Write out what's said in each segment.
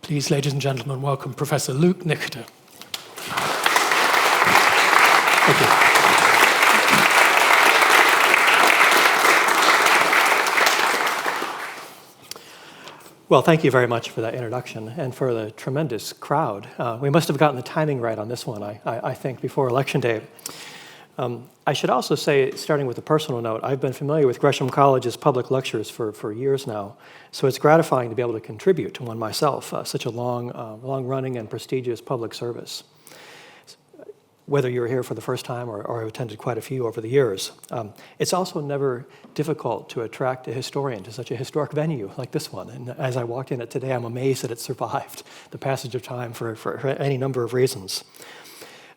Please, ladies and gentlemen, welcome Professor Luke Nichter. Thank you. Well, thank you very much for that introduction and for the tremendous crowd. We must have gotten the timing right on this one, I think, before Election Day. I should also say, starting with a personal note, I've been familiar with Gresham College's public lectures for years now, so it's gratifying to be able to contribute to one myself, such a long-running and prestigious public service. Whether you're here for the first time or have attended quite a few over the years. It's also never difficult to attract a historian to such a historic venue like this one. And as I walked in it today, I'm amazed that it survived the passage of time for any number of reasons.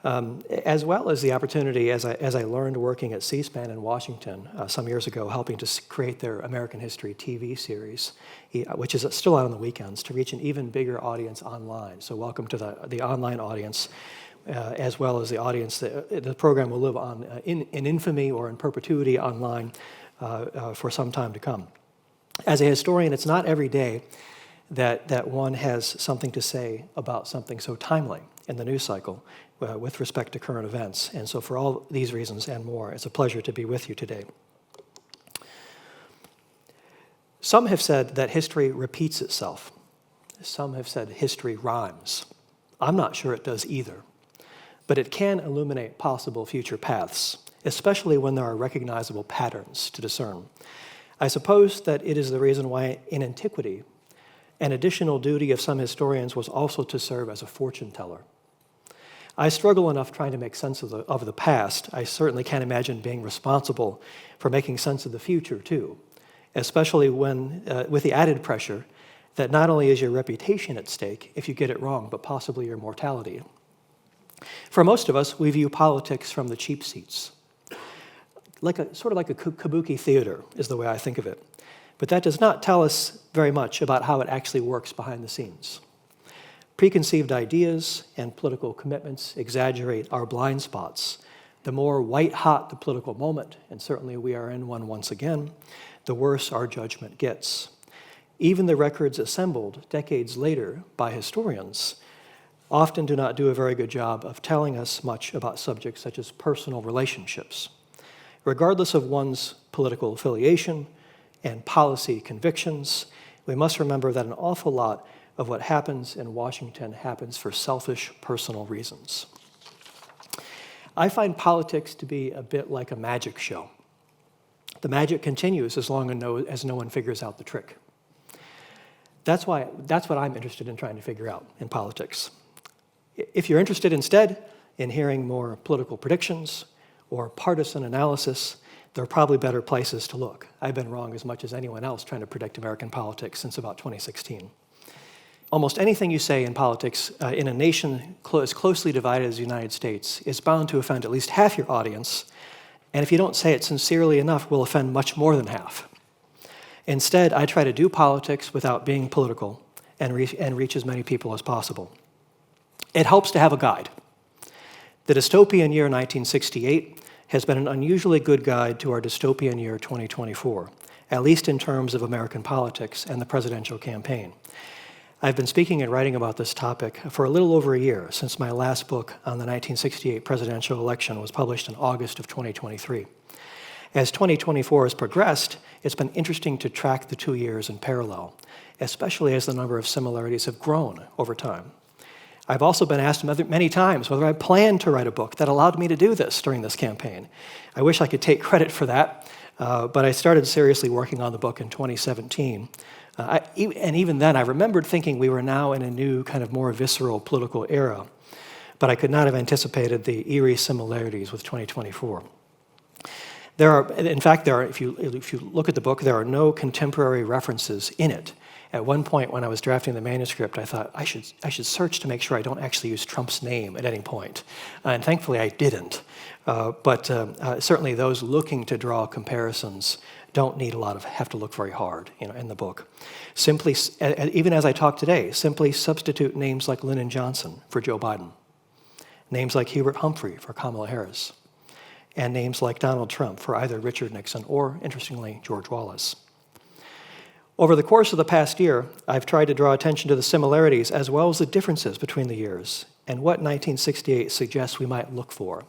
As well as the opportunity, as I learned working at C-SPAN in Washington some years ago, helping to create their American History TV series, which is still out on the weekends, to reach an even bigger audience online. So welcome to the online audience, as well as the audience that the program will live on in infamy or in perpetuity online for some time to come. As a historian, it's not every day that one has something to say about something so timely in the news cycle with respect to current events. And so for all these reasons and more, it's a pleasure to be with you today. Some have said that history repeats itself. Some have said history rhymes. I'm not sure it does either, but it can illuminate possible future paths, especially when there are recognizable patterns to discern. I suppose that it is the reason why in antiquity, an additional duty of some historians was also to serve as a fortune teller. I struggle enough trying to make sense of the past. I certainly can't imagine being responsible for making sense of the future, too, especially when, with the added pressure that not only is your reputation at stake if you get it wrong, but possibly your mortality. For most of us, we view politics from the cheap seats. Sort of like a kabuki theater is the way I think of it. But that does not tell us very much about how it actually works behind the scenes. Preconceived ideas and political commitments exaggerate our blind spots. The more white-hot the political moment, and certainly we are in one once again, the worse our judgment gets. Even the records assembled decades later by historians often do not do a very good job of telling us much about subjects such as personal relationships. Regardless of one's political affiliation and policy convictions, we must remember that an awful lot of what happens in Washington happens for selfish personal reasons. I find politics to be a bit like a magic show. The magic continues as long as no one figures out the trick. That's what I'm interested in trying to figure out in politics. If you're interested instead in hearing more political predictions or partisan analysis, there are probably better places to look. I've been wrong as much as anyone else trying to predict American politics since about 2016. Almost anything you say in politics in a nation as closely divided as the United States is bound to offend at least half your audience, and if you don't say it sincerely enough, will offend much more than half. Instead, I try to do politics without being political and reach as many people as possible. It helps to have a guide. The dystopian year 1968 has been an unusually good guide to our dystopian year 2024, at least in terms of American politics and the presidential campaign. I've been speaking and writing about this topic for a little over a year, since my last book on the 1968 presidential election was published in August of 2023. As 2024 has progressed, it's been interesting to track the 2 years in parallel, especially as the number of similarities have grown over time. I've also been asked many times whether I planned to write a book that allowed me to do this during this campaign. I wish I could take credit for that, but I started seriously working on the book in 2017. And even then, I remembered thinking we were now in a new, kind of more visceral political era, but I could not have anticipated the eerie similarities with 2024. If you look at the book, there are no contemporary references in it. At one point, when I was drafting the manuscript, I thought I should search to make sure I don't actually use Trump's name at any point, and thankfully I didn't. But certainly, those looking to draw comparisons don't have to look very hard, in the book. Simply, even as I talk today, simply substitute names like Lyndon Johnson for Joe Biden, names like Hubert Humphrey for Kamala Harris, and names like Donald Trump for either Richard Nixon or, interestingly, George Wallace. Over the course of the past year, I've tried to draw attention to the similarities as well as the differences between the years and what 1968 suggests we might look for.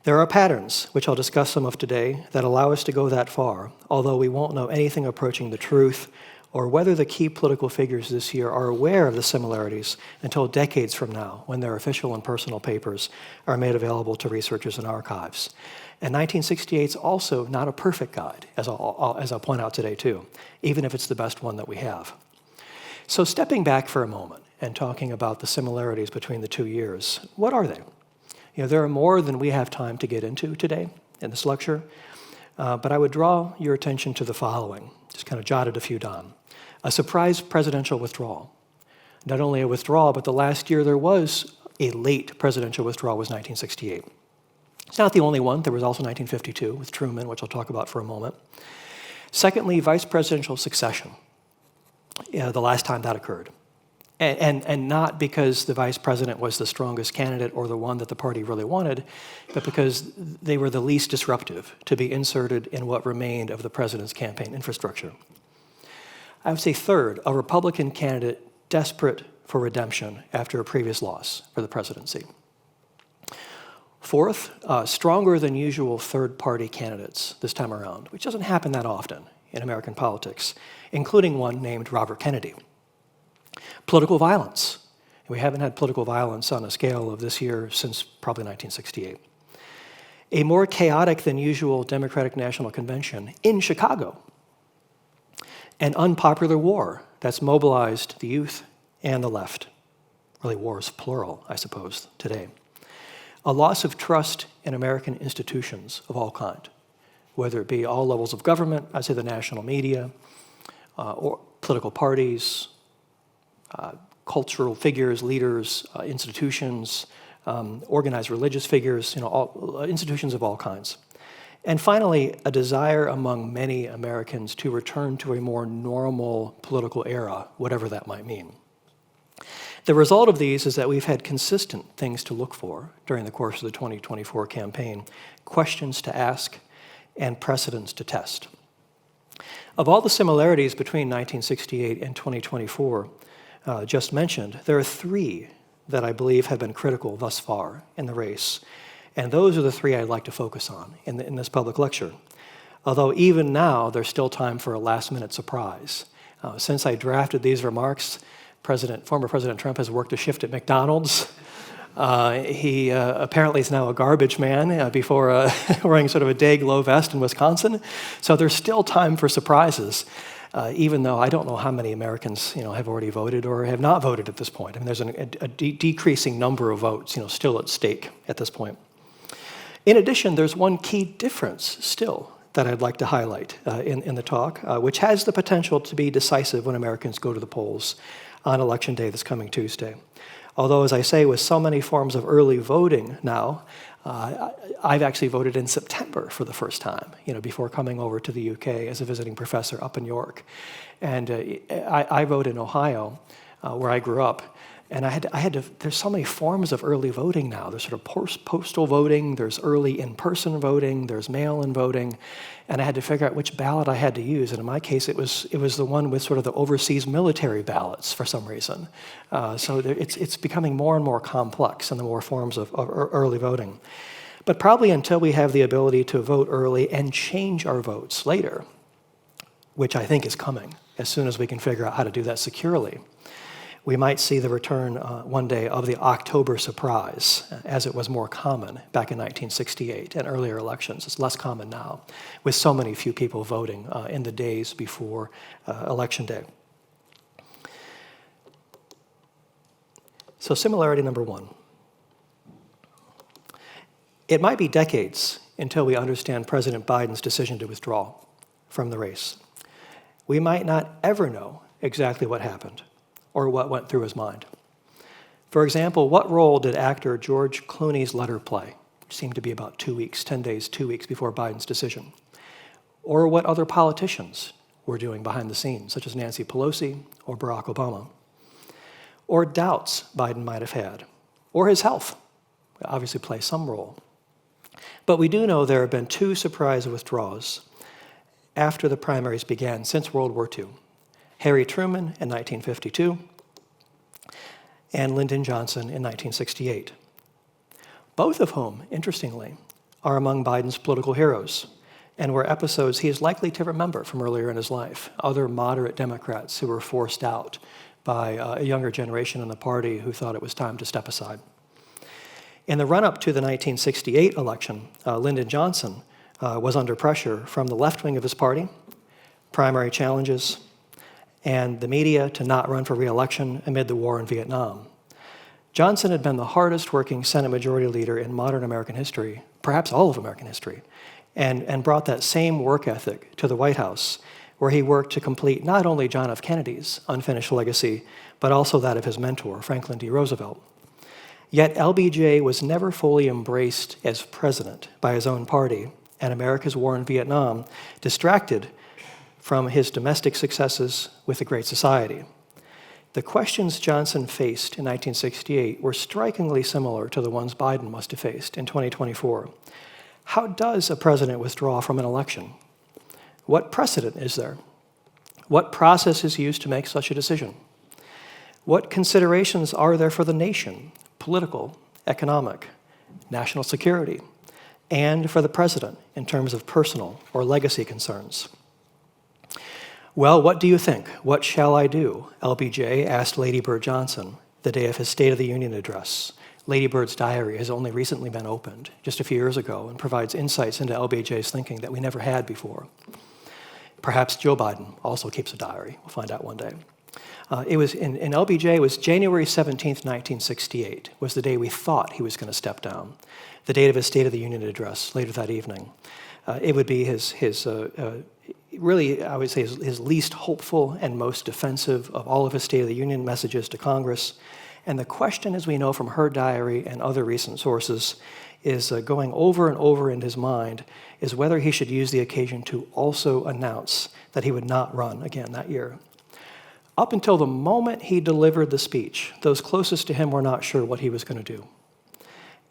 There are patterns, which I'll discuss some of today, that allow us to go that far, although we won't know anything approaching the truth or whether the key political figures this year are aware of the similarities until decades from now, when their official and personal papers are made available to researchers and archives. And 1968 is also not a perfect guide, as I'll point out today too, even if it's the best one that we have. So stepping back for a moment and talking about the similarities between the 2 years, what are they? There are more than we have time to get into today in this lecture, but I would draw your attention to the following, just kind of jotted a few down. A surprise presidential withdrawal. Not only a withdrawal, but the last year there was a late presidential withdrawal was 1968. It's not the only one. There was also 1952 with Truman, which I'll talk about for a moment. Secondly, vice presidential succession, the last time that occurred. And not because the vice president was the strongest candidate or the one that the party really wanted, but because they were the least disruptive to be inserted in what remained of the president's campaign infrastructure. I would say third, a Republican candidate desperate for redemption after a previous loss for the presidency. Fourth, stronger than usual third-party candidates this time around, which doesn't happen that often in American politics, including one named Robert Kennedy. Political violence. We haven't had political violence on a scale of this year since probably 1968. A more chaotic than usual Democratic National Convention in Chicago. An unpopular war that's mobilized the youth and the left. Really, wars plural, I suppose, today. A loss of trust in American institutions of all kind, whether it be all levels of government, I'd say the national media, or political parties, cultural figures, leaders, institutions, organized religious figures, institutions of all kinds. And finally, a desire among many Americans to return to a more normal political era, whatever that might mean. The result of these is that we've had consistent things to look for during the course of the 2024 campaign, questions to ask, and precedents to test. Of all the similarities between 1968 and 2024 just mentioned, there are three that I believe have been critical thus far in the race, and those are the three I'd like to focus on in this public lecture. Although even now, there's still time for a last-minute surprise. Since I drafted these remarks, former President Trump has worked a shift at McDonald's. He apparently is now a garbage man before wearing sort of a day-glow vest in Wisconsin. So there's still time for surprises, even though I don't know how many Americans have already voted or have not voted at this point. I mean, there's a decreasing number of votes still at stake at this point. In addition, there's one key difference still that I'd like to highlight in the talk, which has the potential to be decisive when Americans go to the polls on Election Day this coming Tuesday. Although, as I say, with so many forms of early voting now, I've actually voted in September for the first time, before coming over to the UK as a visiting professor up in York. And I voted in Ohio, where I grew up. And there's so many forms of early voting now. There's sort of postal voting, there's early in-person voting, there's mail-in voting, and I had to figure out which ballot I had to use. And in my case, it was the one with sort of the overseas military ballots for some reason. So it's becoming more and more complex in the more forms of early voting. But probably until we have the ability to vote early and change our votes later, which I think is coming as soon as we can figure out how to do that securely, we might see the return one day of the October surprise, as it was more common back in 1968 and earlier elections. It's less common now, with so many few people voting in the days before Election Day. So similarity number one. It might be decades until we understand President Biden's decision to withdraw from the race. We might not ever know exactly what happened or what went through his mind. For example, what role did actor George Clooney's letter play, which seemed to be about 2 weeks, 10 days, 2 weeks before Biden's decision? Or what other politicians were doing behind the scenes, such as Nancy Pelosi or Barack Obama? Or doubts Biden might have had, or his health obviously play some role. But we do know there have been two surprise withdrawals, after the primaries began since World War II. Harry Truman in 1952 and Lyndon Johnson in 1968. Both of whom, interestingly, are among Biden's political heroes and were episodes he is likely to remember from earlier in his life, other moderate Democrats who were forced out by a younger generation in the party who thought it was time to step aside. In the run-up to the 1968 election, Lyndon Johnson was under pressure from the left wing of his party, primary challenges, and the media to not run for re-election amid the war in Vietnam. Johnson had been the hardest working Senate Majority Leader in modern American history, perhaps all of American history, and brought that same work ethic to the White House, where he worked to complete not only John F. Kennedy's unfinished legacy, but also that of his mentor, Franklin D. Roosevelt. Yet LBJ was never fully embraced as president by his own party, and America's war in Vietnam distracted from his domestic successes with the Great Society. The questions Johnson faced in 1968 were strikingly similar to the ones Biden must have faced in 2024. How does a president withdraw from an election? What precedent is there? What process is used to make such a decision? What considerations are there for the nation, political, economic, national security, and for the president in terms of personal or legacy concerns? Well, what do you think? What shall I do? LBJ asked Lady Bird Johnson the day of his State of the Union address. Lady Bird's diary has only recently been opened, just a few years ago, and provides insights into LBJ's thinking that we never had before. Perhaps Joe Biden also keeps a diary. We'll find out one day. It was in LBJ, it was January 17th, 1968, was the day we thought he was going to step down, the date of his State of the Union address later that evening. It would be really, I would say, his least hopeful and most defensive of all of his State of the Union messages to Congress. And the question, as we know from her diary and other recent sources, is going over and over in his mind, is whether he should use the occasion to also announce that he would not run again that year. Up until the moment he delivered the speech, those closest to him were not sure what he was going to do.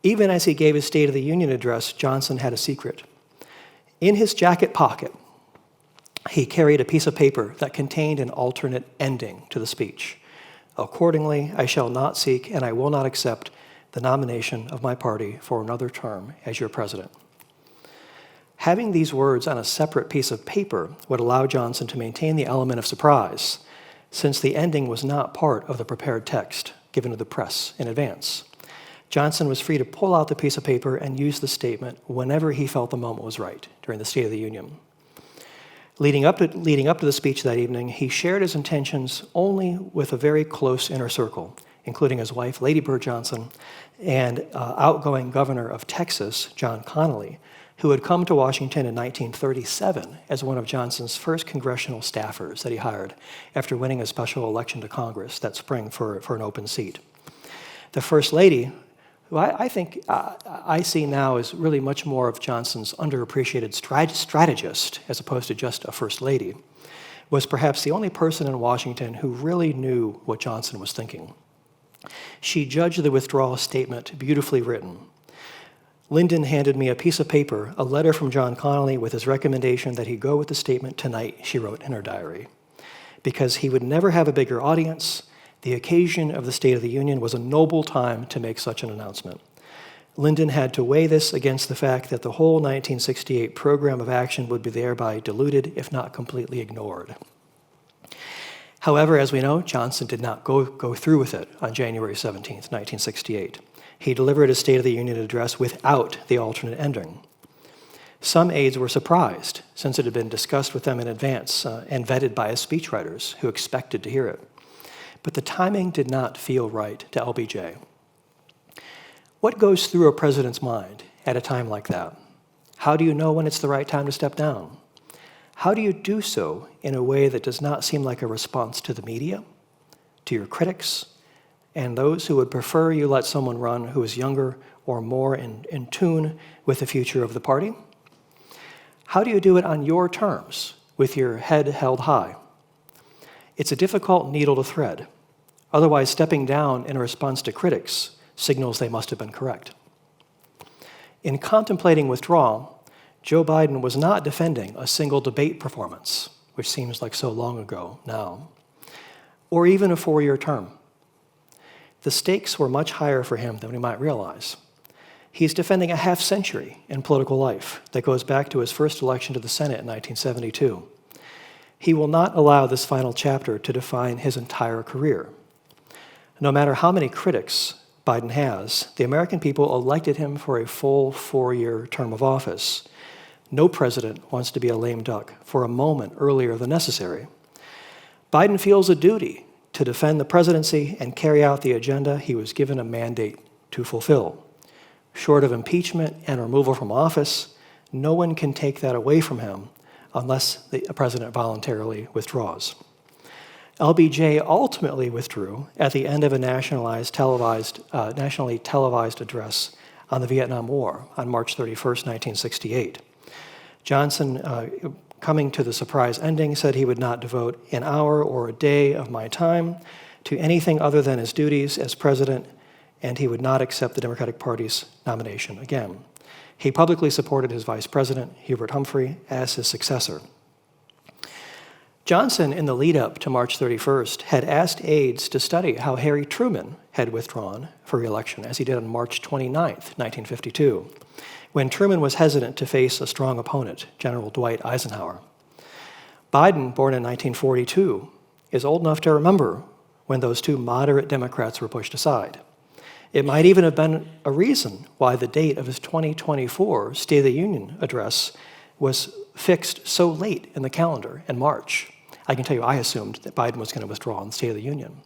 Even as he gave his State of the Union address, Johnson had a secret. In his jacket pocket, he carried a piece of paper that contained an alternate ending to the speech. Accordingly, I shall not seek and I will not accept the nomination of my party for another term as your president. Having these words on a separate piece of paper would allow Johnson to maintain the element of surprise, since the ending was not part of the prepared text given to the press in advance. Johnson was free to pull out the piece of paper and use the statement whenever he felt the moment was right during the State of the Union. Leading up to the speech that evening, he shared his intentions only with a very close inner circle, including his wife, Lady Bird Johnson, and outgoing governor of Texas, John Connally, who had come to Washington in 1937 as one of Johnson's first congressional staffers that he hired after winning a special election to Congress that spring for an open seat. The First Lady, who I think I see now as really much more of Johnson's underappreciated strategist as opposed to just a First Lady, was perhaps the only person in Washington who really knew what Johnson was thinking. She judged the withdrawal statement beautifully written. Lyndon handed me a piece of paper, a letter from John Connally with his recommendation that he go with the statement tonight, she wrote in her diary. Because he would never have a bigger audience, the occasion of the State of the Union was a noble time to make such an announcement. Lyndon had to weigh this against the fact that the whole 1968 program of action would be thereby diluted, if not completely ignored. However, as we know, Johnson did not go through with it on January 17th, 1968. He delivered his State of the Union address without the alternate ending. Some aides were surprised, since it had been discussed with them in advance and vetted by his speechwriters, who expected to hear it. But the timing did not feel right to LBJ. What goes through a president's mind at a time like that? How do you know when it's the right time to step down? How do you do so in a way that does not seem like a response to the media, to your critics, and those who would prefer you let someone run who is younger or more in tune with the future of the party? How do you do it on your terms, with your head held high? It's a difficult needle to thread. Otherwise, stepping down in response to critics signals they must have been correct. In contemplating withdrawal, Joe Biden was not defending a single debate performance, which seems like so long ago now, or even a 4-year term. The stakes were much higher for him than we might realize. He's defending a half-century in political life that goes back to his first election to the Senate in 1972. He will not allow this final chapter to define his entire career. No matter how many critics Biden has, the American people elected him for a full 4-year term of office. No president wants to be a lame duck for a moment earlier than necessary. Biden feels a duty to defend the presidency and carry out the agenda he was given a mandate to fulfill. Short of impeachment and removal from office, no one can take that away from him unless the president voluntarily withdraws. LBJ ultimately withdrew at the end of a nationally televised address on the Vietnam War on March 31st, 1968. Johnson, coming to the surprise ending, said he would not devote an hour or a day of my time to anything other than his duties as president, and he would not accept the Democratic Party's nomination again. He publicly supported his vice president, Hubert Humphrey, as his successor. Johnson, in the lead-up to March 31st, had asked aides to study how Harry Truman had withdrawn for re-election, as he did on March 29th, 1952, when Truman was hesitant to face a strong opponent, General Dwight Eisenhower. Biden, born in 1942, is old enough to remember when those two moderate Democrats were pushed aside. It might even have been a reason why the date of his 2024 State of the Union address was fixed so late in the calendar in March. I can tell you I assumed that Biden was going to withdraw on the State of the Union.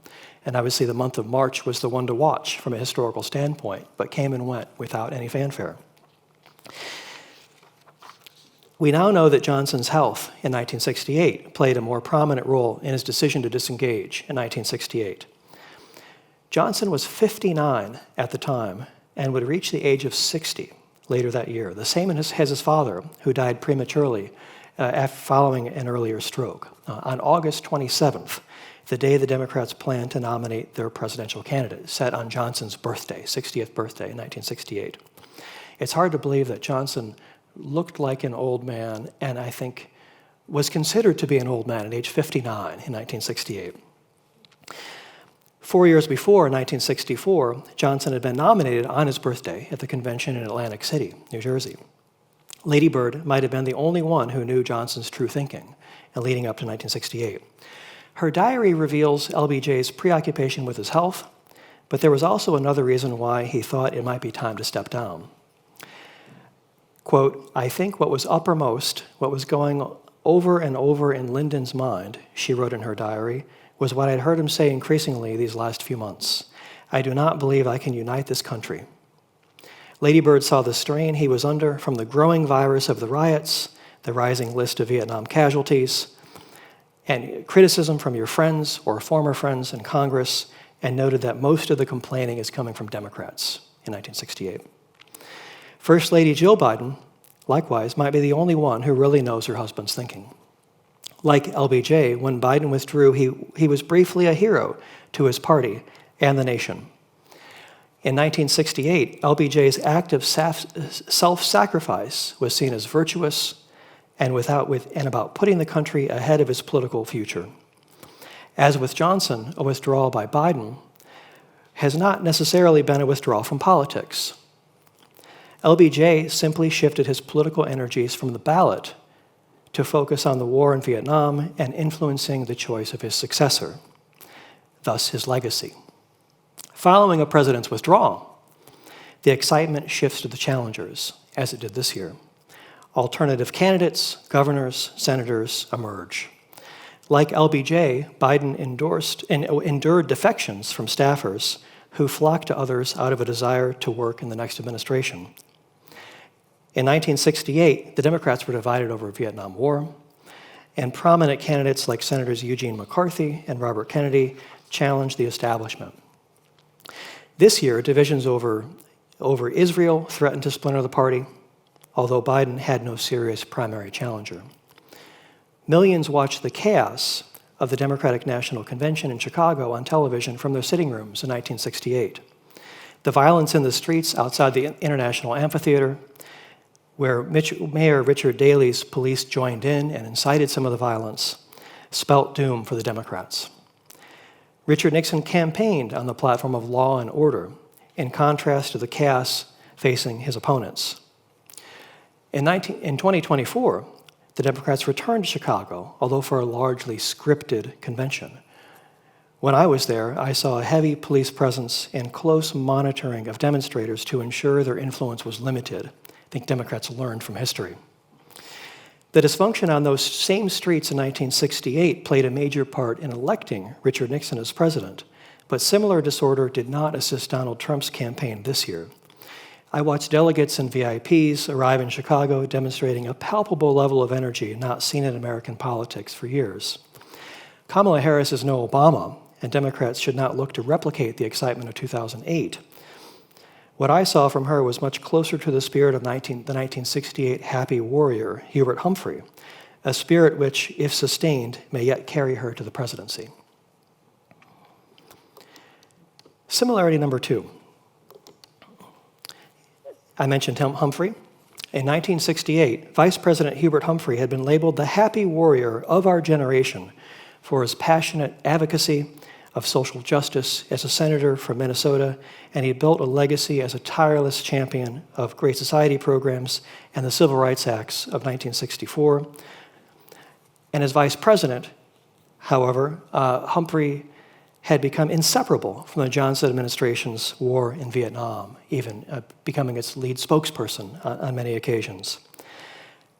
And obviously the month of March was the one to watch from a historical standpoint, but came and went without any fanfare. We now know that Johnson's health in 1968 played a more prominent role in his decision to disengage in 1968. Johnson was 59 at the time and would reach the age of 60 later that year, the same as his father, who died prematurely following an earlier stroke. On August 27th, the day the Democrats planned to nominate their presidential candidate, set on Johnson's birthday, 60th birthday in 1968. It's hard to believe that Johnson looked like an old man and I think was considered to be an old man at age 59 in 1968. 4 years before, in 1964, Johnson had been nominated on his birthday at the convention in Atlantic City, New Jersey. Lady Bird might have been the only one who knew Johnson's true thinking leading up to 1968. Her diary reveals LBJ's preoccupation with his health, but there was also another reason why he thought it might be time to step down. Quote, "I think what was uppermost, what was going over and over in Lyndon's mind," she wrote in her diary, "was what I'd heard him say increasingly these last few months. I do not believe I can unite this country." Lady Bird saw the strain he was under from the growing virus of the riots, the rising list of Vietnam casualties, and criticism from your friends or former friends in Congress, and noted that most of the complaining is coming from Democrats in 1968. First Lady Jill Biden, likewise, might be the only one who really knows her husband's thinking. Like LBJ, when Biden withdrew, he was briefly a hero to his party and the nation. In 1968, LBJ's act of self-sacrifice was seen as virtuous and about putting the country ahead of his political future. As with Johnson, a withdrawal by Biden has not necessarily been a withdrawal from politics. LBJ simply shifted his political energies from the ballot to focus on the war in Vietnam and influencing the choice of his successor, thus his legacy. Following a president's withdrawal, the excitement shifts to the challengers, as it did this year. Alternative candidates, governors, senators emerge. Like LBJ, Biden endured defections from staffers who flocked to others out of a desire to work in the next administration. In 1968, the Democrats were divided over the Vietnam War, and prominent candidates like Senators Eugene McCarthy and Robert Kennedy challenged the establishment. This year, divisions over Israel threatened to splinter the party, although Biden had no serious primary challenger. Millions watched the chaos of the Democratic National Convention in Chicago on television from their sitting rooms in 1968. The violence in the streets outside the International Amphitheater where Mayor Richard Daley's police joined in and incited some of the violence, spelt doom for the Democrats. Richard Nixon campaigned on the platform of law and order, in contrast to the chaos facing his opponents. In 2024, the Democrats returned to Chicago, although for a largely scripted convention. When I was there, I saw a heavy police presence and close monitoring of demonstrators to ensure their influence was limited. I think Democrats learned from history. The dysfunction on those same streets in 1968 played a major part in electing Richard Nixon as president, but similar disorder did not assist Donald Trump's campaign this year. I watched delegates and VIPs arrive in Chicago demonstrating a palpable level of energy not seen in American politics for years. Kamala Harris is no Obama, and Democrats should not look to replicate the excitement of 2008. What I saw from her was much closer to the spirit of the 1968 happy warrior, Hubert Humphrey, a spirit which, if sustained, may yet carry her to the presidency. Similarity number 2. I mentioned Humphrey. In 1968, Vice President Hubert Humphrey had been labeled the happy warrior of our generation for his passionate advocacy of social justice as a senator from Minnesota, and he built a legacy as a tireless champion of Great Society programs and the Civil Rights Acts of 1964. And as vice president, however, Humphrey had become inseparable from the Johnson administration's war in Vietnam, even becoming its lead spokesperson on many occasions.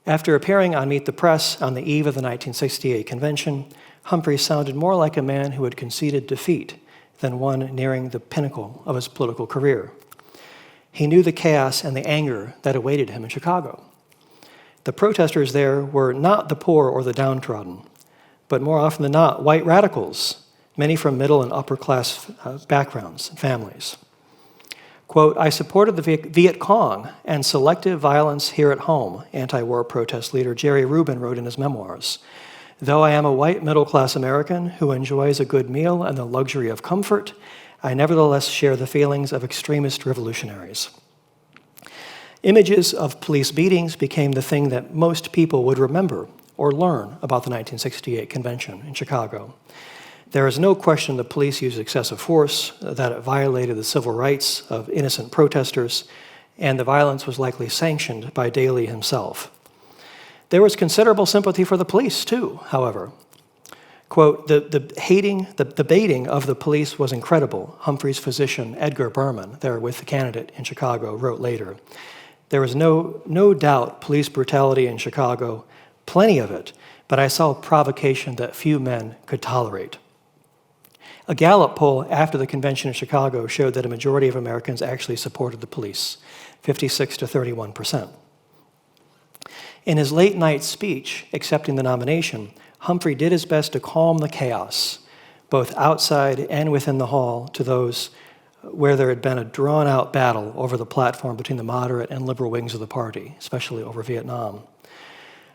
After appearing on Meet the Press on the eve of the 1968 convention, Humphrey sounded more like a man who had conceded defeat than one nearing the pinnacle of his political career. He knew the chaos and the anger that awaited him in Chicago. The protesters there were not the poor or the downtrodden, but more often than not, white radicals, many from middle and upper class backgrounds and families. Quote, "I supported the Viet Cong and selective violence here at home," anti-war protest leader Jerry Rubin wrote in his memoirs. "Though I am a white middle-class American who enjoys a good meal and the luxury of comfort, I nevertheless share the feelings of extremist revolutionaries." Images of police beatings became the thing that most people would remember or learn about the 1968 convention in Chicago. There is no question the police used excessive force, that it violated the civil rights of innocent protesters, and the violence was likely sanctioned by Daley himself. There was considerable sympathy for the police, too, however. Quote, the baiting of the police was incredible," Humphrey's physician, Edgar Berman, there with the candidate in Chicago, wrote later. "There was no doubt police brutality in Chicago, plenty of it, but I saw provocation that few men could tolerate." A Gallup poll after the convention in Chicago showed that a majority of Americans actually supported the police, 56 to 31%. In his late-night speech accepting the nomination, Humphrey did his best to calm the chaos, both outside and within the hall, to those where there had been a drawn-out battle over the platform between the moderate and liberal wings of the party, especially over Vietnam.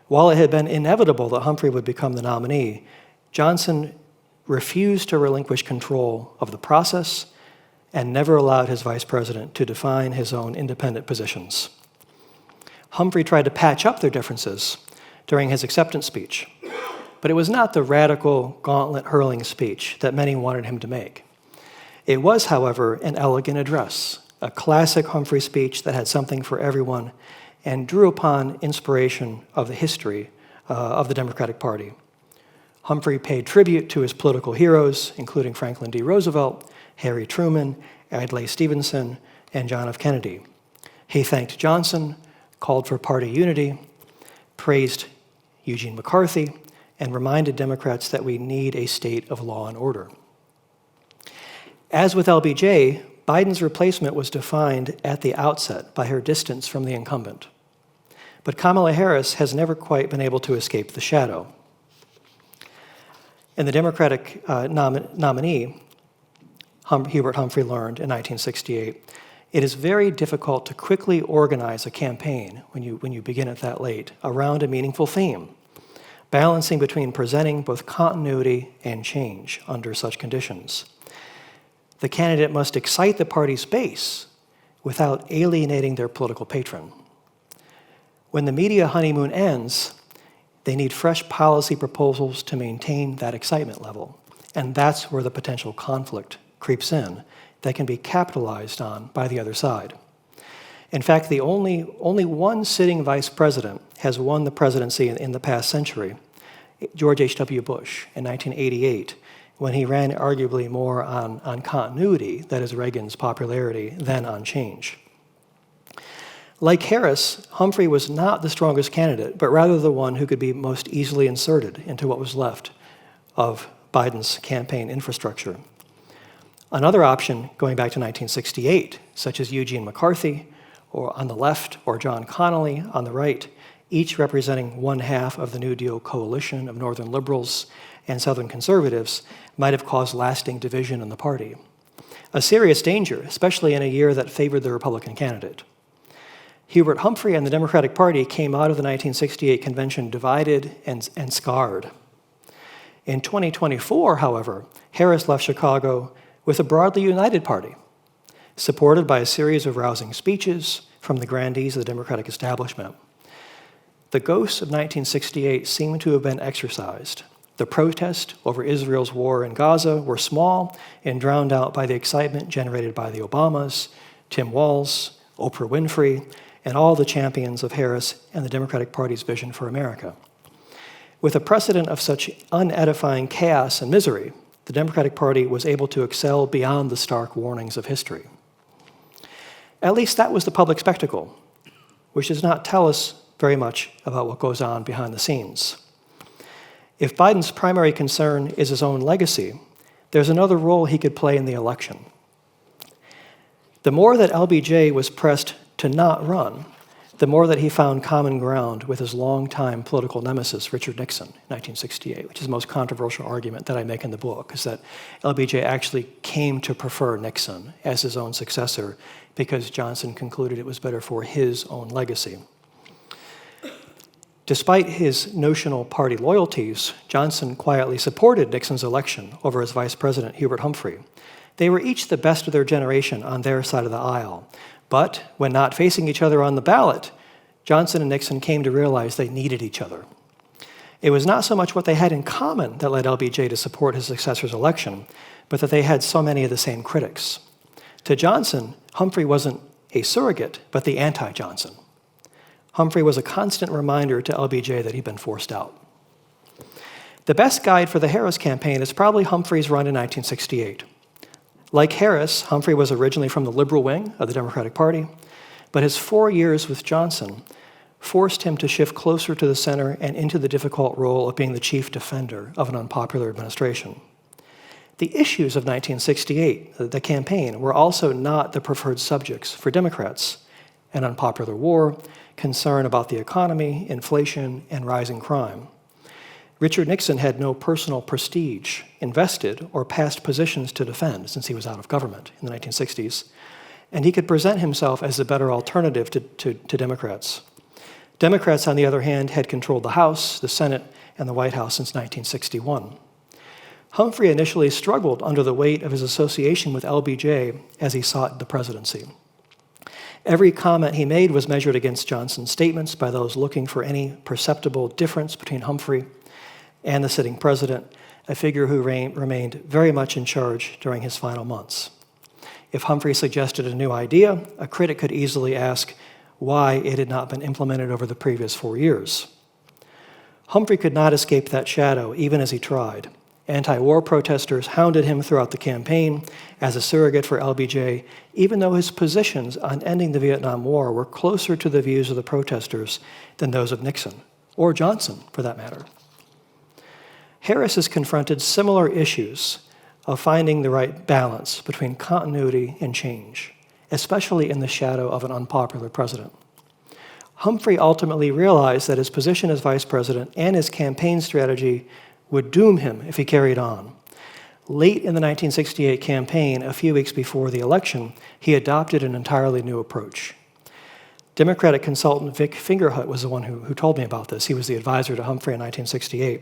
While it had been inevitable that Humphrey would become the nominee, Johnson refused to relinquish control of the process and never allowed his vice president to define his own independent positions. Humphrey tried to patch up their differences during his acceptance speech, but it was not the radical, gauntlet-hurling speech that many wanted him to make. It was, however, an elegant address, a classic Humphrey speech that had something for everyone and drew upon inspiration of the history of the Democratic Party. Humphrey paid tribute to his political heroes, including Franklin D. Roosevelt, Harry Truman, Adlai Stevenson, and John F. Kennedy. He thanked Johnson, called for party unity, praised Eugene McCarthy, and reminded Democrats that we need a state of law and order. As with LBJ, Biden's replacement was defined at the outset by her distance from the incumbent. But Kamala Harris has never quite been able to escape the shadow. And the Democratic nominee, Hubert Humphrey, learned in 1968, it is very difficult to quickly organize a campaign when you begin it that late around a meaningful theme, balancing between presenting both continuity and change under such conditions. The candidate must excite the party's base without alienating their political patron. When the media honeymoon ends, they need fresh policy proposals to maintain that excitement level. And that's where the potential conflict creeps in that can be capitalized on by the other side. In fact, the only one sitting vice president has won the presidency in the past century, George H.W. Bush in 1988, when he ran arguably more on continuity, that is Reagan's popularity, than on change. Like Harris, Humphrey was not the strongest candidate, but rather the one who could be most easily inserted into what was left of Biden's campaign infrastructure. Another option, going back to 1968, such as Eugene McCarthy or on the left, or John Connally on the right, each representing one half of the New Deal coalition of Northern liberals and Southern conservatives, might have caused lasting division in the party. A serious danger, especially in a year that favored the Republican candidate. Hubert Humphrey and the Democratic Party came out of the 1968 convention divided and scarred. In 2024, however, Harris left Chicago with a broadly united party, supported by a series of rousing speeches from the grandees of the Democratic establishment. The ghosts of 1968 seem to have been exorcised. The protests over Israel's war in Gaza were small and drowned out by the excitement generated by the Obamas, Tim Walz, Oprah Winfrey, and all the champions of Harris and the Democratic Party's vision for America. With a precedent of such unedifying chaos and misery, the Democratic Party was able to excel beyond the stark warnings of history. At least that was the public spectacle, which does not tell us very much about what goes on behind the scenes. If Biden's primary concern is his own legacy, there's another role he could play in the election. The more that LBJ was pressed to not run, the more that he found common ground with his longtime political nemesis, Richard Nixon, in 1968, which is the most controversial argument that I make in the book, is that LBJ actually came to prefer Nixon as his own successor because Johnson concluded it was better for his own legacy. Despite his notional party loyalties, Johnson quietly supported Nixon's election over his vice president, Hubert Humphrey. They were each the best of their generation on their side of the aisle. But when not facing each other on the ballot, Johnson and Nixon came to realize they needed each other. It was not so much what they had in common that led LBJ to support his successor's election, but that they had so many of the same critics. To Johnson, Humphrey wasn't a surrogate, but the anti-Johnson. Humphrey was a constant reminder to LBJ that he'd been forced out. The best guide for the Harris campaign is probably Humphrey's run in 1968. Like Harris, Humphrey was originally from the liberal wing of the Democratic Party, but his 4 years with Johnson forced him to shift closer to the center and into the difficult role of being the chief defender of an unpopular administration. The issues of 1968, the campaign, were also not the preferred subjects for Democrats: an unpopular war, concern about the economy, inflation, and rising crime. Richard Nixon had no personal prestige, invested, or past positions to defend since he was out of government in the 1960s, and he could present himself as a better alternative to Democrats. Democrats, on the other hand, had controlled the House, the Senate, and the White House since 1961. Humphrey initially struggled under the weight of his association with LBJ as he sought the presidency. Every comment he made was measured against Johnson's statements by those looking for any perceptible difference between Humphrey and the sitting president, a figure who remained very much in charge during his final months. If Humphrey suggested a new idea, a critic could easily ask why it had not been implemented over the previous 4 years. Humphrey could not escape that shadow, even as he tried. Anti-war protesters hounded him throughout the campaign as a surrogate for LBJ, even though his positions on ending the Vietnam War were closer to the views of the protesters than those of Nixon, or Johnson, for that matter. Harris has confronted similar issues of finding the right balance between continuity and change, especially in the shadow of an unpopular president. Humphrey ultimately realized that his position as vice president and his campaign strategy would doom him if he carried on. Late in the 1968 campaign, a few weeks before the election, he adopted an entirely new approach. Democratic consultant Vic Fingerhut was the one who told me about this. He was the advisor to Humphrey in 1968,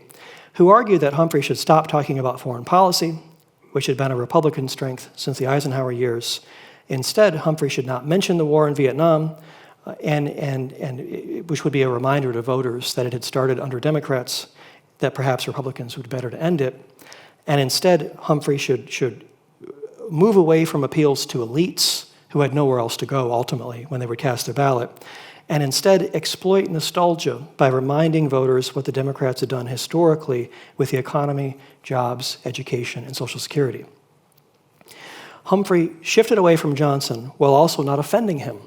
who argued that Humphrey should stop talking about foreign policy, which had been a Republican strength since the Eisenhower years. Instead, Humphrey should not mention the war in Vietnam, which would be a reminder to voters that it had started under Democrats, that perhaps Republicans would be better to end it. And instead, Humphrey should move away from appeals to elites who had nowhere else to go, ultimately, when they would cast their ballot, and instead exploit nostalgia by reminding voters what the Democrats had done historically with the economy, jobs, education, and Social Security. Humphrey shifted away from Johnson while also not offending him,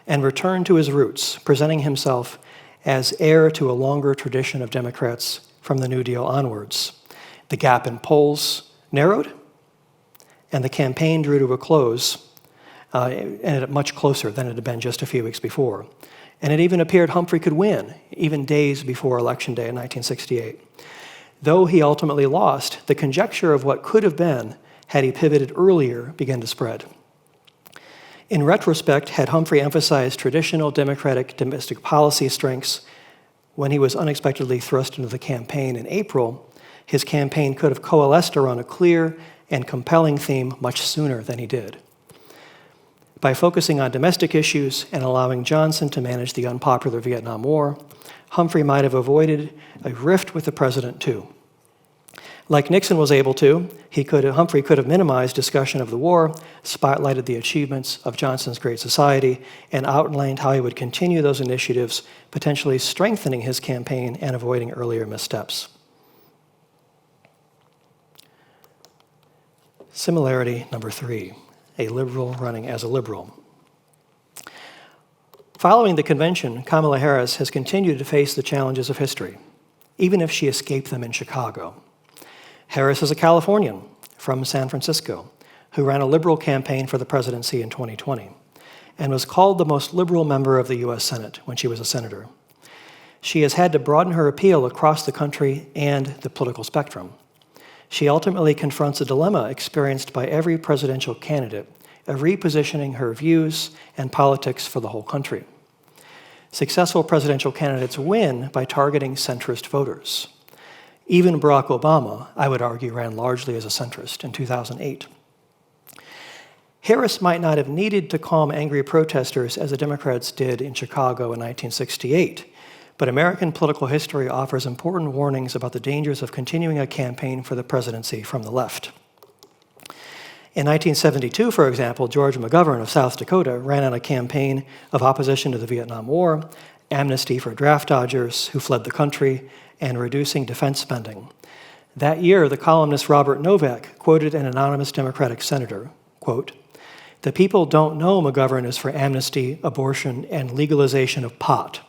and returned to his roots, presenting himself as heir to a longer tradition of Democrats from the New Deal onwards. The gap in polls narrowed, and the campaign drew to a close, and much closer than it had been just a few weeks before. And it even appeared Humphrey could win, even days before Election Day in 1968. Though he ultimately lost, the conjecture of what could have been had he pivoted earlier began to spread. In retrospect, had Humphrey emphasized traditional Democratic domestic policy strengths when he was unexpectedly thrust into the campaign in April, his campaign could have coalesced around a clear and compelling theme much sooner than he did. By focusing on domestic issues and allowing Johnson to manage the unpopular Vietnam War, Humphrey might have avoided a rift with the president too. Like Nixon was able to, Humphrey could have minimized discussion of the war, spotlighted the achievements of Johnson's Great Society, and outlined how he would continue those initiatives, potentially strengthening his campaign and avoiding earlier missteps. Similarity number 3. A liberal running as a liberal. Following the convention, Kamala Harris has continued to face the challenges of history, even if she escaped them in Chicago. Harris is a Californian from San Francisco who ran a liberal campaign for the presidency in 2020 and was called the most liberal member of the U.S. Senate when she was a senator. She has had to broaden her appeal across the country and the political spectrum. She ultimately confronts a dilemma experienced by every presidential candidate of repositioning her views and politics for the whole country. Successful presidential candidates win by targeting centrist voters. Even Barack Obama, I would argue, ran largely as a centrist in 2008. Harris might not have needed to calm angry protesters as the Democrats did in Chicago in 1968, but American political history offers important warnings about the dangers of continuing a campaign for the presidency from the left. In 1972, for example, George McGovern of South Dakota ran on a campaign of opposition to the Vietnam War, amnesty for draft dodgers who fled the country, and reducing defense spending. That year, the columnist Robert Novak quoted an anonymous Democratic senator, quote, "The people don't know McGovern is for amnesty, abortion, and legalization of pot.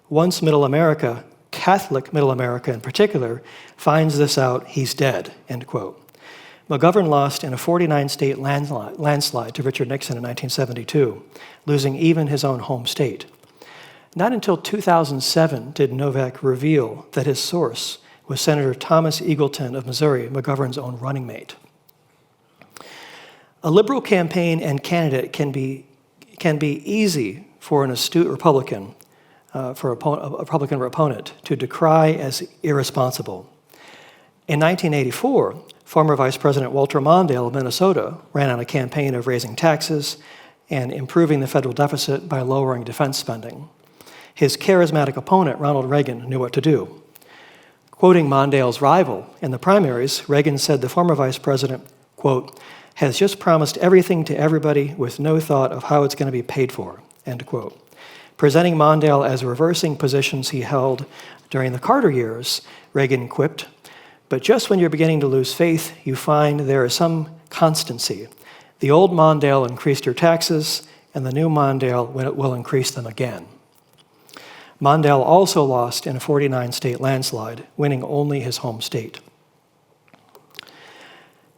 Once Middle America, Catholic Middle America in particular, finds this out, he's dead," end quote. McGovern lost in a 49-state landslide to Richard Nixon in 1972, losing even his own home state. Not until 2007 did Novak reveal that his source was Senator Thomas Eagleton of Missouri, McGovern's own running mate. A liberal campaign and candidate can be easy for an astute Republican, for a Republican opponent, to decry as irresponsible. In 1984, former Vice President Walter Mondale of Minnesota ran on a campaign of raising taxes and improving the federal deficit by lowering defense spending. His charismatic opponent, Ronald Reagan, knew what to do. Quoting Mondale's rival in the primaries, Reagan said the former vice president, quote, "has just promised everything to everybody with no thought of how it's going to be paid for," end quote. Presenting Mondale as reversing positions he held during the Carter years, Reagan quipped, "But just when you're beginning to lose faith, you find there is some constancy. The old Mondale increased your taxes, and the new Mondale will increase them again." Mondale also lost in a 49-state landslide, winning only his home state.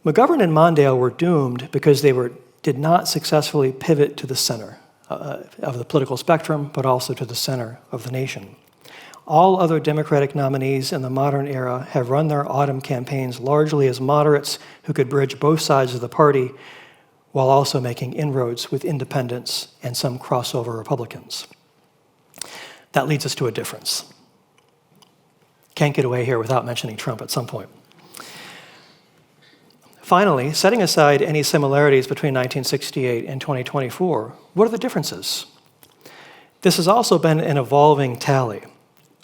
McGovern and Mondale were doomed because they did not successfully pivot to the center of the political spectrum, but also to the center of the nation. All other Democratic nominees in the modern era have run their autumn campaigns largely as moderates who could bridge both sides of the party while also making inroads with independents and some crossover Republicans. That leads us to a difference. Can't get away here without mentioning Trump at some point. Finally, setting aside any similarities between 1968 and 2024, what are the differences? This has also been an evolving tally.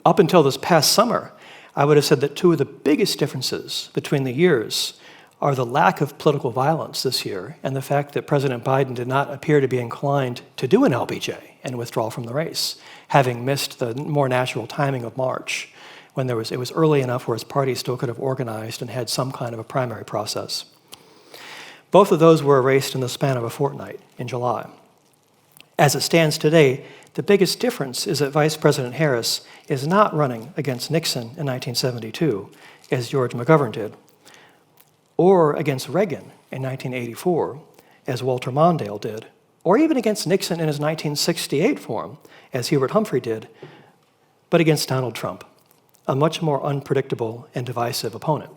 Up until this past summer, I would have said that two of the biggest differences between the years are the lack of political violence this year and the fact that President Biden did not appear to be inclined to do an LBJ and withdraw from the race, having missed the more natural timing of March, when it was early enough where his party still could have organized and had some kind of a primary process. Both of those were erased in the span of a fortnight in July. As it stands today, the biggest difference is that Vice President Harris is not running against Nixon in 1972, as George McGovern did, or against Reagan in 1984, as Walter Mondale did, or even against Nixon in his 1968 form, as Hubert Humphrey did, but against Donald Trump, a much more unpredictable and divisive opponent.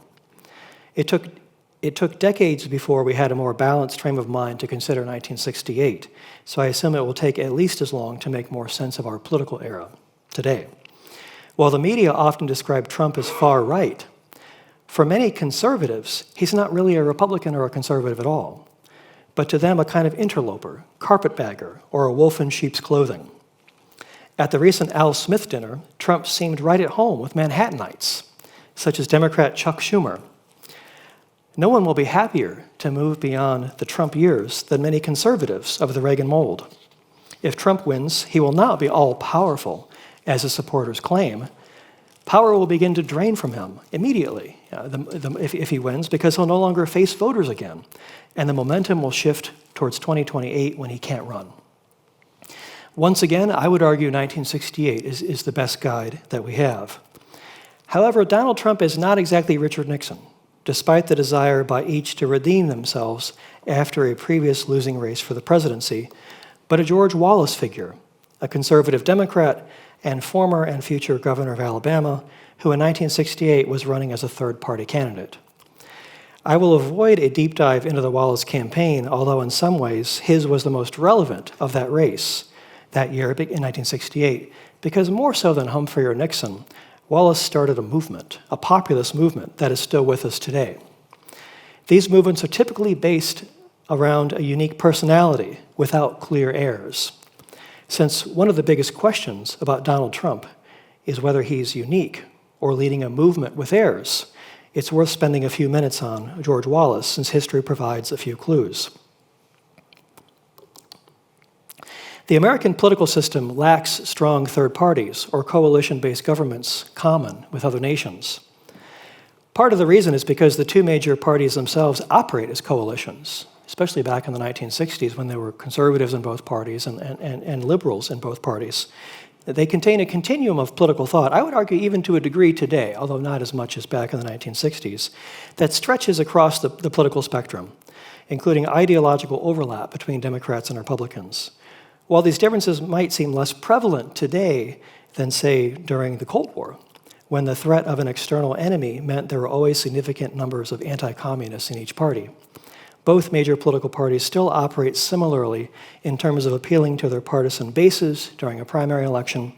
It took decades before we had a more balanced frame of mind to consider 1968, so I assume it will take at least as long to make more sense of our political era today. While the media often describe Trump as far right, for many conservatives, he's not really a Republican or a conservative at all, but to them a kind of interloper, carpetbagger, or a wolf in sheep's clothing. At the recent Al Smith dinner, Trump seemed right at home with Manhattanites, such as Democrat Chuck Schumer. No one will be happier to move beyond the Trump years than many conservatives of the Reagan mold. If Trump wins, he will not be all-powerful, as his supporters claim. Power will begin to drain from him immediately if he wins, because he'll no longer face voters again, and the momentum will shift towards 2028 when he can't run. Once again, I would argue 1968 is the best guide that we have. However, Donald Trump is not exactly Richard Nixon, despite the desire by each to redeem themselves after a previous losing race for the presidency, but a George Wallace figure, a conservative Democrat and former and future governor of Alabama, who in 1968 was running as a third-party candidate. I will avoid a deep dive into the Wallace campaign, although in some ways his was the most relevant of that race that year in 1968, because more so than Humphrey or Nixon, Wallace started a movement, a populist movement that is still with us today. These movements are typically based around a unique personality without clear heirs. Since one of the biggest questions about Donald Trump is whether he's unique or leading a movement with heirs, it's worth spending a few minutes on George Wallace, since history provides a few clues. The American political system lacks strong third parties or coalition-based governments common with other nations. Part of the reason is because the two major parties themselves operate as coalitions, especially back in the 1960s when there were conservatives in both parties and liberals in both parties. They contain a continuum of political thought, I would argue even to a degree today, although not as much as back in the 1960s, that stretches across the political spectrum, including ideological overlap between Democrats and Republicans. While these differences might seem less prevalent today than, say, during the Cold War, when the threat of an external enemy meant there were always significant numbers of anti-communists in each party, both major political parties still operate similarly in terms of appealing to their partisan bases during a primary election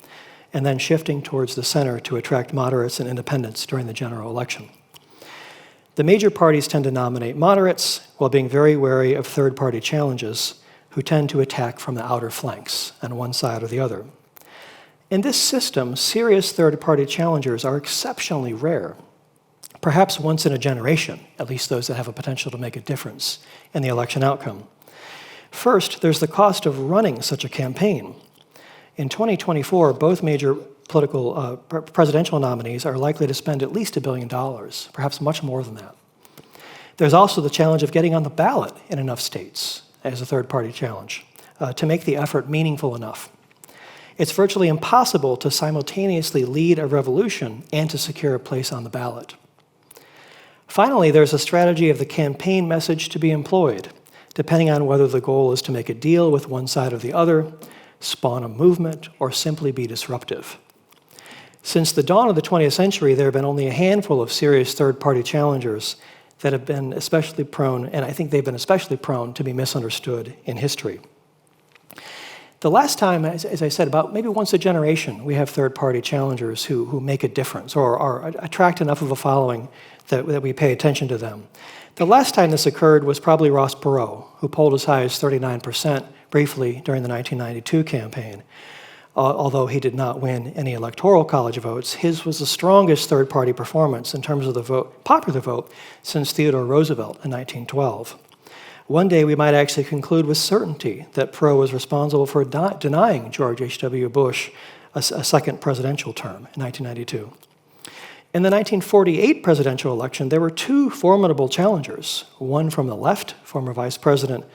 and then shifting towards the center to attract moderates and independents during the general election. The major parties tend to nominate moderates while being very wary of third-party challenges who tend to attack from the outer flanks on one side or the other. In this system, serious third-party challengers are exceptionally rare, perhaps once in a generation, at least those that have a potential to make a difference in the election outcome. First, there's the cost of running such a campaign. In 2024, both major presidential nominees are likely to spend at least $1 billion, perhaps much more than that. There's also the challenge of getting on the ballot in enough states as a third-party challenge to make the effort meaningful enough. It's virtually impossible to simultaneously lead a revolution and to secure a place on the ballot. Finally, there's a strategy of the campaign message to be employed, depending on whether the goal is to make a deal with one side or the other, spawn a movement, or simply be disruptive. Since the dawn of the 20th century, there have been only a handful of serious third-party challengers that have been especially prone, and I think they've been especially prone to be misunderstood in history. The last time, as I said, about maybe once a generation, we have third-party challengers who make a difference or attract enough of a following that we pay attention to them. The last time this occurred was probably Ross Perot, who polled as high as 39% briefly during the 1992 campaign. Although he did not win any electoral college votes, his was the strongest third-party performance in terms of the popular vote since Theodore Roosevelt in 1912. One day we might actually conclude with certainty that Perot was responsible for denying George H.W. Bush a second presidential term in 1992. In the 1948 presidential election, there were two formidable challengers, one from the left, former Vice President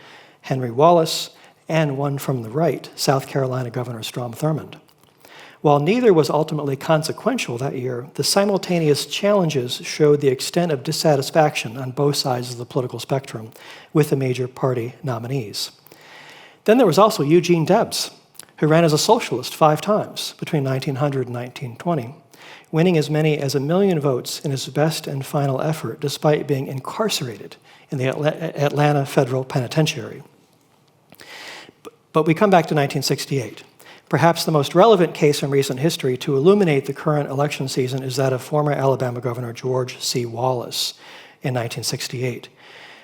Henry Wallace, and one from the right, South Carolina Governor Strom Thurmond. While neither was ultimately consequential that year, the simultaneous challenges showed the extent of dissatisfaction on both sides of the political spectrum with the major party nominees. Then there was also Eugene Debs, who ran as a socialist 5 times between 1900 and 1920, winning as many as 1 million votes in his best and final effort despite being incarcerated in the Atlanta Federal Penitentiary. But we come back to 1968. Perhaps the most relevant case in recent history to illuminate the current election season is that of former Alabama Governor George C. Wallace in 1968.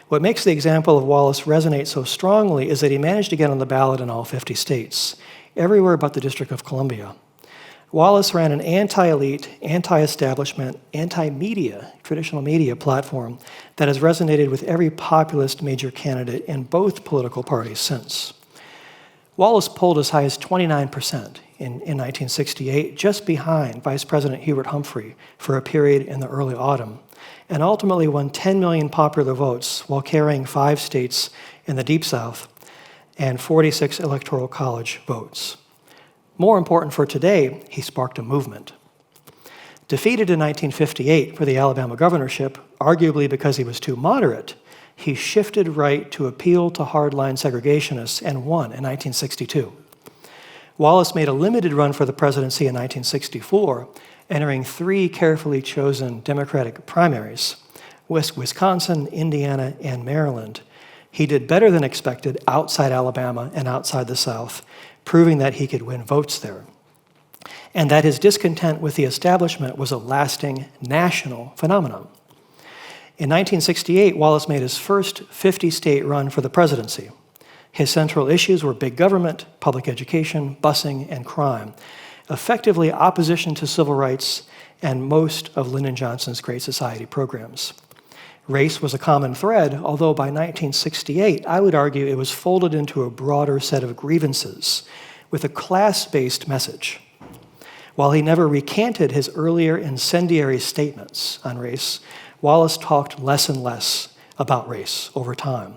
What makes the example of Wallace resonate so strongly is that he managed to get on the ballot in all 50 states, everywhere but the District of Columbia. Wallace ran an anti-elite, anti-establishment, anti-media, traditional media platform that has resonated with every populist major candidate in both political parties since. Wallace polled as high as 29% in 1968, just behind Vice President Hubert Humphrey for a period in the early autumn, and ultimately won 10 million popular votes while carrying 5 states in the Deep South and 46 electoral college votes. More important for today, he sparked a movement. Defeated in 1958 for the Alabama governorship, arguably because he was too moderate, he shifted right to appeal to hardline segregationists and won in 1962. Wallace made a limited run for the presidency in 1964, entering 3 carefully chosen Democratic primaries, Wisconsin, Indiana, and Maryland. He did better than expected outside Alabama and outside the South, proving that he could win votes there, and that his discontent with the establishment was a lasting national phenomenon. In 1968, Wallace made his first 50-state run for the presidency. His central issues were big government, public education, busing, and crime, effectively opposition to civil rights and most of Lyndon Johnson's Great Society programs. Race was a common thread, although by 1968, I would argue it was folded into a broader set of grievances with a class-based message. While he never recanted his earlier incendiary statements on race, Wallace talked less and less about race over time.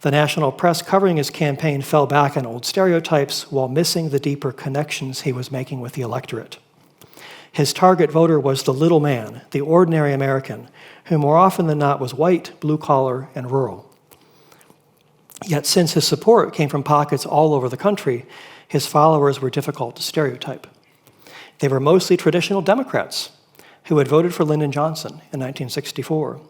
The national press covering his campaign fell back on old stereotypes while missing the deeper connections he was making with the electorate. His target voter was the little man, the ordinary American, who more often than not was white, blue-collar, and rural. Yet since his support came from pockets all over the country, his followers were difficult to stereotype. They were mostly traditional Democrats who had voted for Lyndon Johnson in 1964.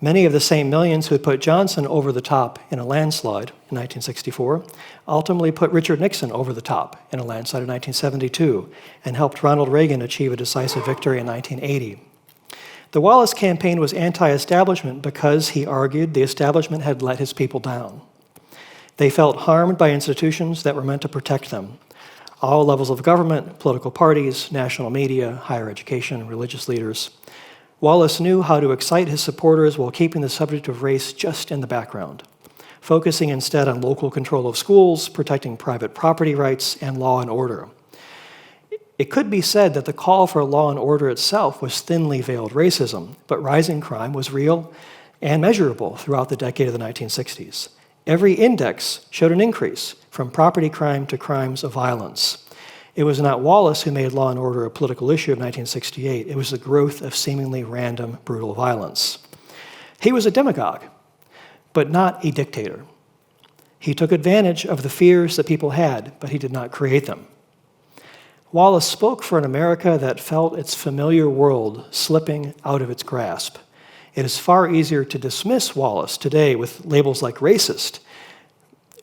Many of the same millions who had put Johnson over the top in a landslide in 1964 ultimately put Richard Nixon over the top in a landslide in 1972 and helped Ronald Reagan achieve a decisive victory in 1980. The Wallace campaign was anti-establishment because, he argued, the establishment had let his people down. They felt harmed by institutions that were meant to protect them. All levels of government, political parties, national media, higher education, religious leaders. Wallace knew how to excite his supporters while keeping the subject of race just in the background, focusing instead on local control of schools, protecting private property rights, and law and order. It could be said that the call for law and order itself was thinly veiled racism, but rising crime was real and measurable throughout the decade of the 1960s. Every index showed an increase from property crime to crimes of violence. It was not Wallace who made law and order a political issue of 1968. It was the growth of seemingly random, brutal violence. He was a demagogue, but not a dictator. He took advantage of the fears that people had, but he did not create them. Wallace spoke for an America that felt its familiar world slipping out of its grasp. It is far easier to dismiss Wallace today with labels like racist,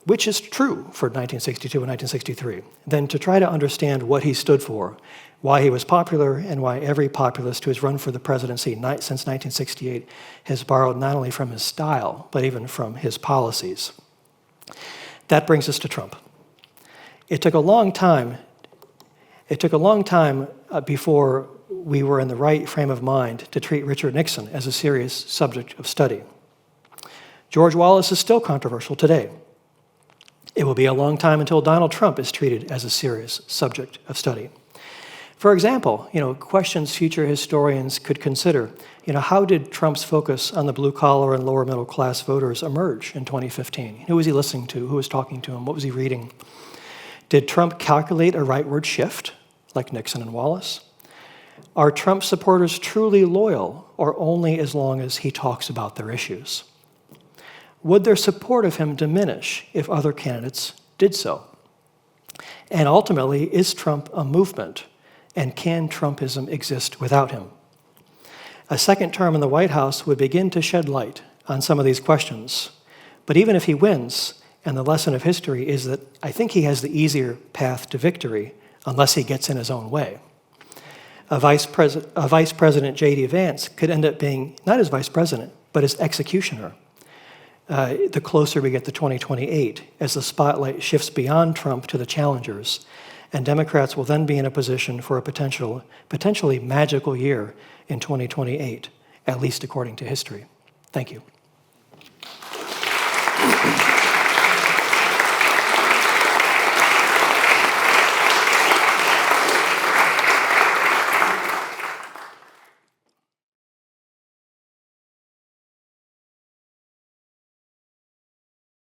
which is true for 1962 and 1963, than to try to understand what he stood for, why he was popular, and why every populist who has run for the presidency since 1968 has borrowed not only from his style, but even from his policies. That brings us to Trump. It took a long time It took a long time before we were in the right frame of mind to treat Richard Nixon as a serious subject of study. George Wallace is still controversial today. It will be a long time until Donald Trump is treated as a serious subject of study. For example, questions future historians could consider, how did Trump's focus on the blue-collar and lower middle-class voters emerge in 2015? Who was he listening to? Who was talking to him? What was he reading? Did Trump calculate a rightward shift, like Nixon and Wallace? Are Trump supporters truly loyal, or only as long as he talks about their issues? Would their support of him diminish if other candidates did so? And ultimately, is Trump a movement? And can Trumpism exist without him? A second term in the White House would begin to shed light on some of these questions. But even if he wins, and the lesson of history is that I think he has the easier path to victory unless he gets in his own way. A Vice President J.D. Vance could end up being not his vice president, but his executioner. The closer we get to 2028, as the spotlight shifts beyond Trump to the challengers, and Democrats will then be in a position for a potentially magical year in 2028, at least according to history. Thank you.